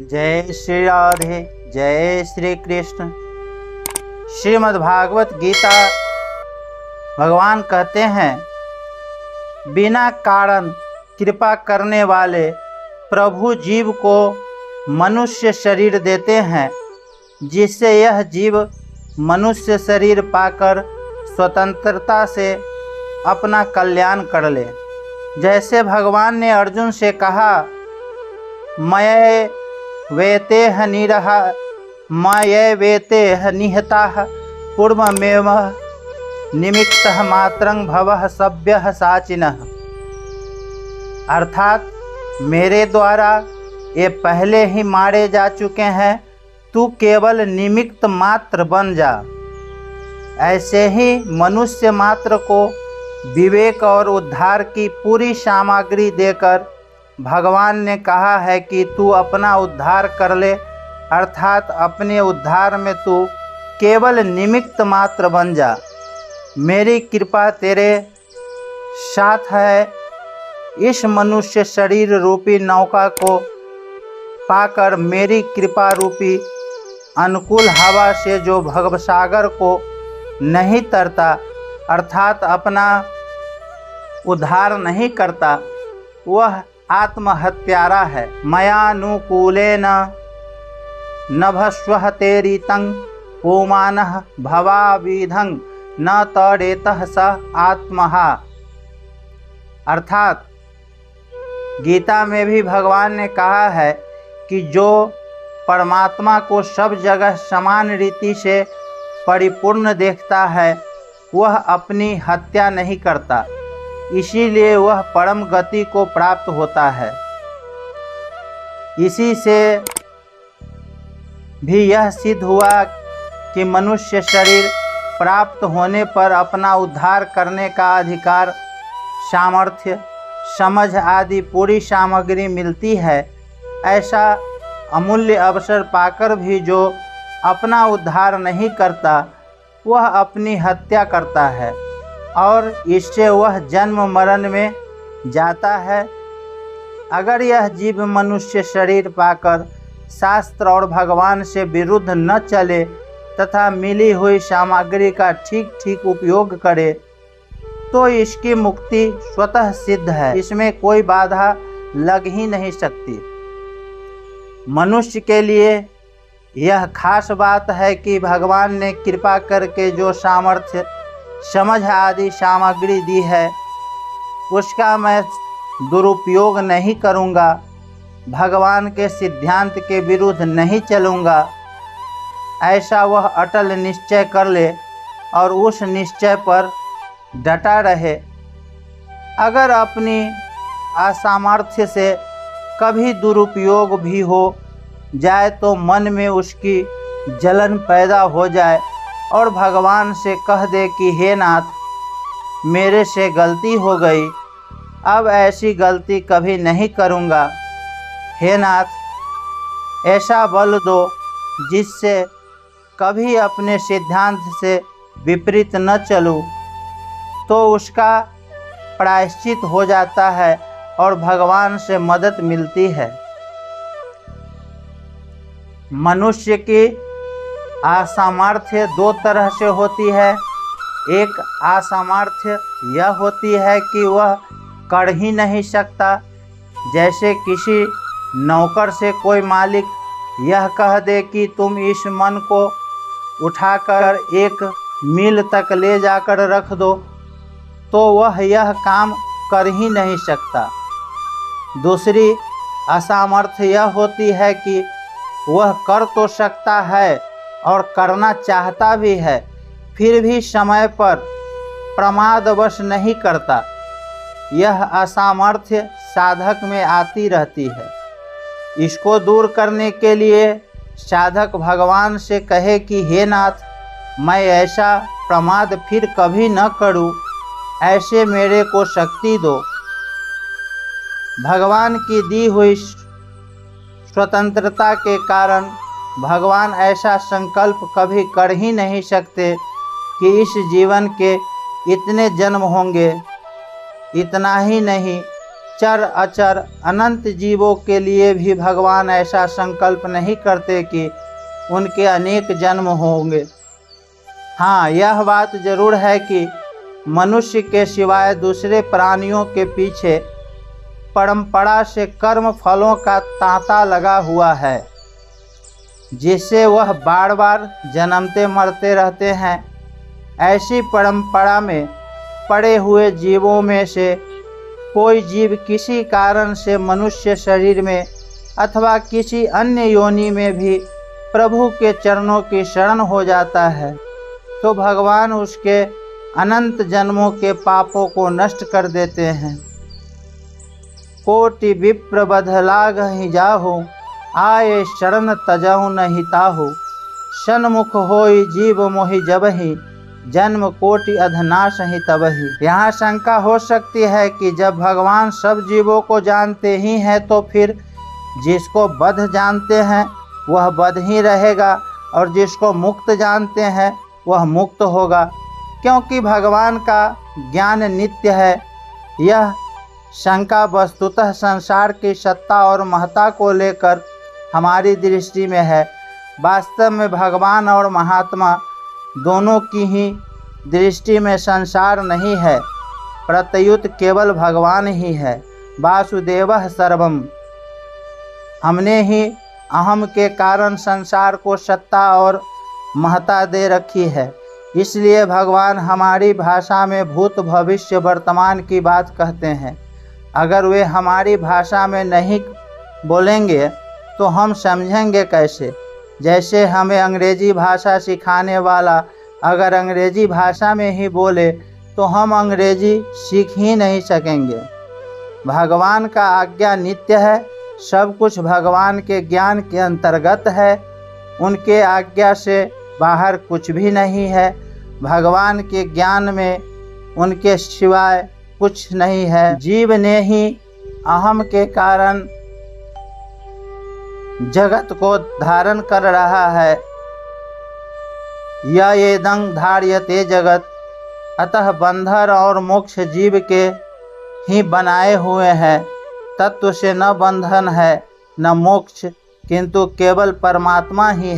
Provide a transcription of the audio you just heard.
जय श्री राधे, जय श्री कृष्ण। श्रीमद् भागवत गीता भगवान कहते हैं, बिना कारण कृपा करने वाले प्रभु जीव को मनुष्य शरीर देते हैं, जिससे यह जीव मनुष्य शरीर पाकर स्वतंत्रता से अपना कल्याण कर ले। जैसे भगवान ने अर्जुन से कहा, मये वेतेह निरह मये वेतेह निहताः पूर्वमेव निमित्तः मात्रं भवः सभ्यः साचिनः। अर्थात मेरे द्वारा ये पहले ही मारे जा चुके हैं, तू केवल निमित्त मात्र बन जा। ऐसे ही मनुष्य मात्र को विवेक और उद्धार की पूरी सामग्री देकर भगवान ने कहा है कि तू अपना उद्धार कर ले, अर्थात अपने उद्धार में तू केवल निमित्त मात्र बन जा। मेरी कृपा तेरे साथ है। इस मनुष्य शरीर रूपी नौका को पाकर मेरी कृपा रूपी अनुकूल हवा से जो भवसागर को नहीं तरता, अर्थात अपना उद्धार नहीं करता, वह आत्महत्यारा है। मयानुकूलेन नभस्वः तेरितं पुमानः भवाविधं न तरेतः स आत्महा। अर्थात गीता में भी भगवान ने कहा है कि जो परमात्मा को सब जगह समान रीति से परिपूर्ण देखता है, वह अपनी हत्या नहीं करता, इसीलिए वह परम गति को प्राप्त होता है। इसी से भी यह सिद्ध हुआ कि मनुष्य शरीर प्राप्त होने पर अपना उद्धार करने का अधिकार, सामर्थ्य, समझ आदि पूरी सामग्री मिलती है। ऐसा अमूल्य अवसर पाकर भी जो अपना उद्धार नहीं करता, वह अपनी हत्या करता है और इससे वह जन्म मरण में जाता है। अगर यह जीव मनुष्य शरीर पाकर शास्त्र और भगवान से विरुद्ध न चले तथा मिली हुई सामग्री का ठीक ठीक उपयोग करे, तो इसकी मुक्ति स्वतः सिद्ध है। इसमें कोई बाधा लग ही नहीं सकती। मनुष्य के लिए यह खास बात है कि भगवान ने कृपा करके जो सामर्थ्य, समझ आदि सामग्री दी है, उसका मैं दुरुपयोग नहीं करूँगा, भगवान के सिद्धांत के विरुद्ध नहीं चलूँगा। ऐसा वह अटल निश्चय कर ले और उस निश्चय पर डटा रहे। अगर अपनी असामर्थ्य से कभी दुरुपयोग भी हो जाए तो मन में उसकी जलन पैदा हो जाए और भगवान से कह दे कि हे नाथ, मेरे से गलती हो गई, अब ऐसी गलती कभी नहीं करूँगा। हे नाथ, ऐसा बल दो जिससे कभी अपने सिद्धांत से विपरीत न चलूँ, तो उसका प्रायश्चित हो जाता है और भगवान से मदद मिलती है। मनुष्य की असामर्थ्य दो तरह से होती है। एक असामर्थ्य यह होती है कि वह कर ही नहीं सकता। जैसे किसी नौकर से कोई मालिक यह कह दे कि तुम इस मन को उठाकर एक मील तक ले जाकर रख दो, तो वह यह काम कर ही नहीं सकता। दूसरी असामर्थ्य यह होती है कि वह कर तो सकता है और करना चाहता भी है, फिर भी समय पर प्रमादवश नहीं करता। यह असामर्थ्य साधक में आती रहती है। इसको दूर करने के लिए साधक भगवान से कहे कि हे नाथ, मैं ऐसा प्रमाद फिर कभी न करूं, ऐसे मेरे को शक्ति दो। भगवान की दी हुई स्वतंत्रता के कारण भगवान ऐसा संकल्प कभी कर ही नहीं सकते कि इस जीवन के इतने जन्म होंगे। इतना ही नहीं, चर अचर अनंत जीवों के लिए भी भगवान ऐसा संकल्प नहीं करते कि उनके अनेक जन्म होंगे। हाँ, यह बात जरूर है कि मनुष्य के सिवाय दूसरे प्राणियों के पीछे परंपरा से कर्म फलों का तांता लगा हुआ है, जिससे वह बार बार जन्मते मरते रहते हैं। ऐसी परंपरा में पड़े हुए जीवों में से कोई जीव किसी कारण से मनुष्य शरीर में अथवा किसी अन्य योनि में भी प्रभु के चरणों की शरण हो जाता है, तो भगवान उसके अनंत जन्मों के पापों को नष्ट कर देते हैं। कोटि विप्र बधलाग ही जाहो, आए शरण तजहु नहीं ताहो। सन्मुख होई जीव मोहि जबहि, जन्म कोटि अधनाश ही तबहि। यहाँ शंका हो सकती है कि जब भगवान सब जीवों को जानते ही हैं तो फिर जिसको बद्ध जानते हैं वह बद्ध ही रहेगा और जिसको मुक्त जानते हैं वह मुक्त होगा, क्योंकि भगवान का ज्ञान नित्य है। यह शंका वस्तुतः संसार की सत्ता और महत्ता को लेकर हमारी दृष्टि में है। वास्तव में भगवान और महात्मा दोनों की ही दृष्टि में संसार नहीं है, प्रत्युत केवल भगवान ही है। वासुदेवः सर्वम्। हमने ही अहम के कारण संसार को सत्ता और महत्ता दे रखी है, इसलिए भगवान हमारी भाषा में भूत भविष्य वर्तमान की बात कहते हैं। अगर वे हमारी भाषा में नहीं बोलेंगे तो हम समझेंगे कैसे? जैसे हमें अंग्रेजी भाषा सिखाने वाला अगर अंग्रेजी भाषा में ही बोले तो हम अंग्रेजी सीख ही नहीं सकेंगे। भगवान का आज्ञा नित्य है, सब कुछ भगवान के ज्ञान के अंतर्गत है, उनके आज्ञा से बाहर कुछ भी नहीं है। भगवान के ज्ञान में उनके सिवाय कुछ नहीं है। जीव ने ही अहम के कारण जगत को धारण कर रहा है। येदं धार्यते जगत, अतः बंधन और मोक्ष जीव के ही बनाए हुए हैं। तत्व से न बंधन है न मोक्ष, किंतु केवल परमात्मा ही है।